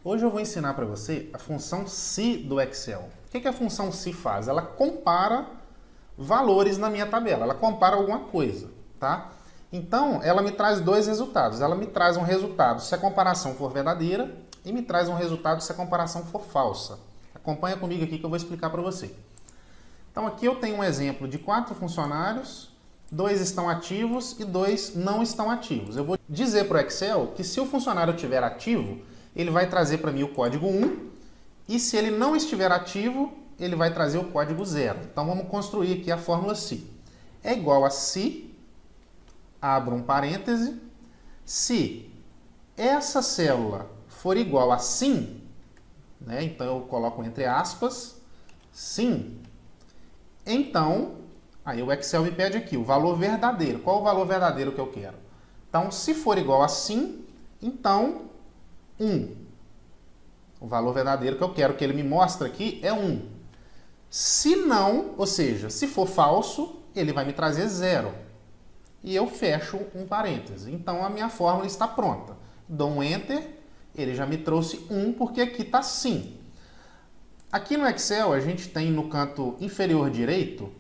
Hoje eu vou ensinar para você a função se do Excel. O que a função se faz? Ela compara valores na minha tabela, ela compara alguma coisa, tá? Então, ela me traz dois resultados. Ela me traz um resultado se a comparação for verdadeira e me traz um resultado se a comparação for falsa. Acompanha comigo aqui que eu vou explicar para você. Então, aqui eu tenho um exemplo de 4 funcionários, 2 estão ativos e 2 não estão ativos. Eu vou dizer para o Excel que se o funcionário estiver ativo, ele vai trazer para mim o código 1, e se ele não estiver ativo, ele vai trazer o código 0. Então vamos construir aqui a fórmula se. É igual a se, abro um parêntese, se essa célula for igual a sim, né, então eu coloco entre aspas, sim, então, aí o Excel me pede aqui o valor verdadeiro. Qual o valor verdadeiro que eu quero? Então, se for igual a sim, então 1. O valor verdadeiro que eu quero que ele me mostre aqui é 1. Se não, ou seja, se for falso, ele vai me trazer 0. E eu fecho um parêntese. Então a minha fórmula está pronta. Dou um Enter, ele já me trouxe 1 porque aqui está sim. Aqui no Excel a gente tem no canto inferior direito,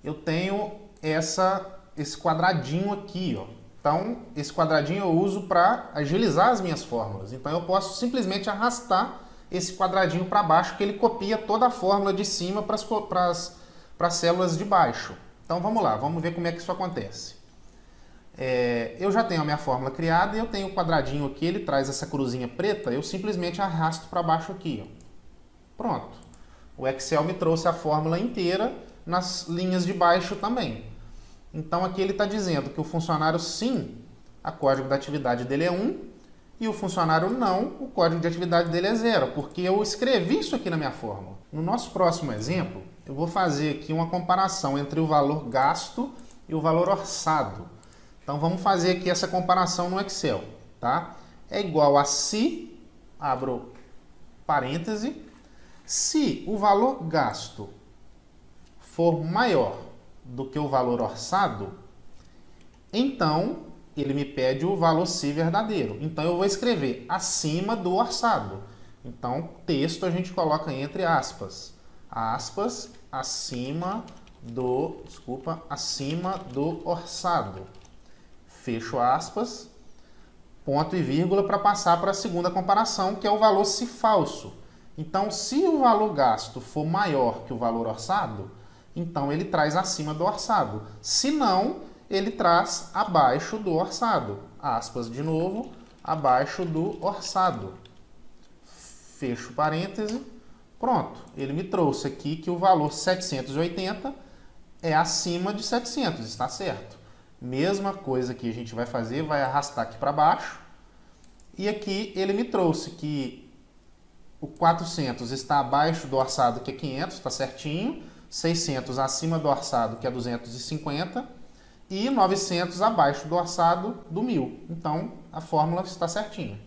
eu tenho esse quadradinho aqui, ó. Então, esse quadradinho eu uso para agilizar as minhas fórmulas. Então, eu posso simplesmente arrastar esse quadradinho para baixo, que ele copia toda a fórmula de cima para as células de baixo. Então, vamos lá, vamos ver como é que isso acontece. Eu já tenho a minha fórmula criada e eu tenho o quadradinho aqui, ele traz essa cruzinha preta, eu simplesmente arrasto para baixo aqui, ó. Pronto. O Excel me trouxe a fórmula inteira nas linhas de baixo também. Então aqui ele está dizendo que o funcionário sim, o código de atividade dele é 1, e o funcionário não, o código de atividade dele é 0, porque eu escrevi isso aqui na minha fórmula. No nosso próximo exemplo, eu vou fazer aqui uma comparação entre o valor gasto e o valor orçado. Então vamos fazer aqui essa comparação no Excel, tá? É igual a se, abro parêntese, se o valor gasto for maior do que o valor orçado, então ele me pede o valor se verdadeiro. Então eu vou escrever acima do orçado. Então texto a gente coloca entre aspas. Aspas, acima do orçado. Fecho aspas, ponto e vírgula para passar para a segunda comparação, que é o valor se falso. Então, se o valor gasto for maior que o valor orçado, então ele traz acima do orçado. Se não, ele traz abaixo do orçado. Aspas de novo, abaixo do orçado. Fecho parêntese. Pronto. Ele me trouxe aqui que o valor 780 é acima de 700, está certo? Mesma coisa que a gente vai fazer, vai arrastar aqui para baixo. E aqui ele me trouxe que o 400 está abaixo do orçado, que é 500, está certinho. 600 acima do orçado, que é 250. E 900 abaixo do orçado, do 1000. Então, a fórmula está certinha.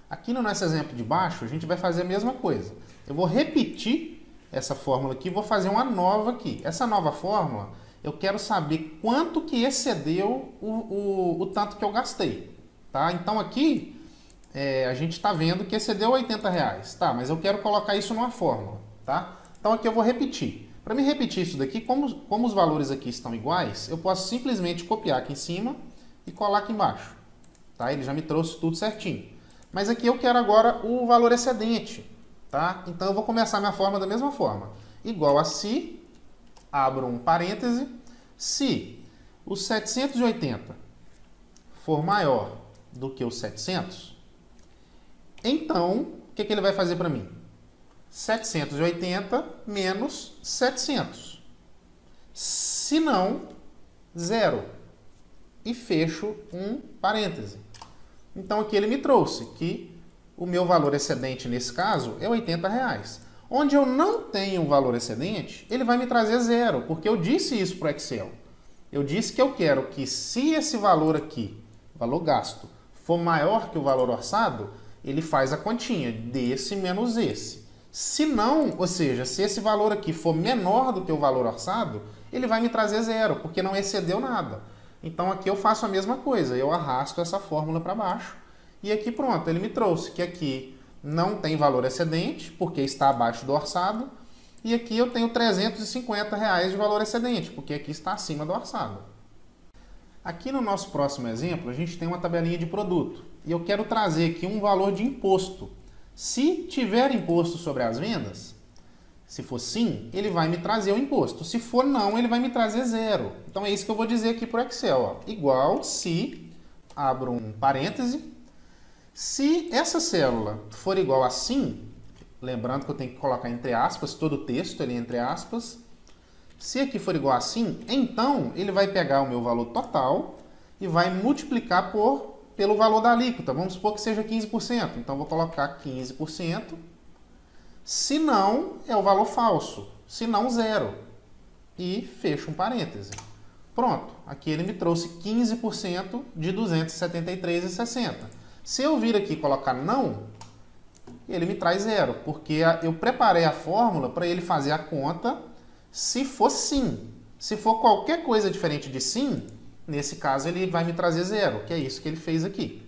Aqui no nosso exemplo de baixo, a gente vai fazer a mesma coisa. Eu vou repetir essa fórmula aqui, vou fazer uma nova aqui. Essa nova fórmula, eu quero saber quanto que excedeu o tanto que eu gastei. Tá? Então, aqui a gente está vendo que excedeu R$80. Tá, mas eu quero colocar isso numa fórmula. Tá? Então, aqui eu vou repetir. Para me repetir isso daqui, como os valores aqui estão iguais, eu posso simplesmente copiar aqui em cima e colar aqui embaixo. Tá? Ele já me trouxe tudo certinho. Mas aqui eu quero agora o valor excedente. Tá? Então eu vou começar minha fórmula da mesma forma. Igual a se, abro um parêntese, se o 780 for maior do que o 700, então o que ele vai fazer para mim? 780 menos 700. Se não, 0. E fecho um parêntese. Então aqui ele me trouxe que o meu valor excedente nesse caso é R$80. Onde eu não tenho um valor excedente, ele vai me trazer 0, porque eu disse isso para o Excel. Eu disse que eu quero que se esse valor aqui, valor gasto, for maior que o valor orçado, ele faz a continha desse menos esse. Se não, ou seja, se esse valor aqui for menor do que o valor orçado, ele vai me trazer 0, porque não excedeu nada. Então aqui eu faço a mesma coisa, eu arrasto essa fórmula para baixo E aqui pronto, ele me trouxe que aqui não tem valor excedente, porque está abaixo do orçado. E aqui eu tenho R$350 de valor excedente, porque aqui está acima do orçado. Aqui no nosso próximo exemplo, a gente tem uma tabelinha de produto. E eu quero trazer aqui um valor de imposto. Se tiver imposto sobre as vendas, se for sim, ele vai me trazer o imposto. Se for não, ele vai me trazer zero. Então é isso que eu vou dizer aqui para o Excel. Ó. Igual se, abro um parêntese, se essa célula for igual a sim, lembrando que eu tenho que colocar entre aspas, todo o texto ali entre aspas. Se aqui for igual a sim, então ele vai pegar o meu valor total e vai multiplicar pelo valor da alíquota. Vamos supor que seja 15%. Então vou colocar 15%. Se não, é o valor falso. Se não, zero. E fecho um parêntese. Pronto. Aqui ele me trouxe 15% de 273,60. Se eu vir aqui e colocar não, ele me traz zero, porque eu preparei a fórmula para ele fazer a conta se for sim. Se for qualquer coisa diferente de sim, nesse caso ele vai me trazer zero, que é isso que ele fez aqui.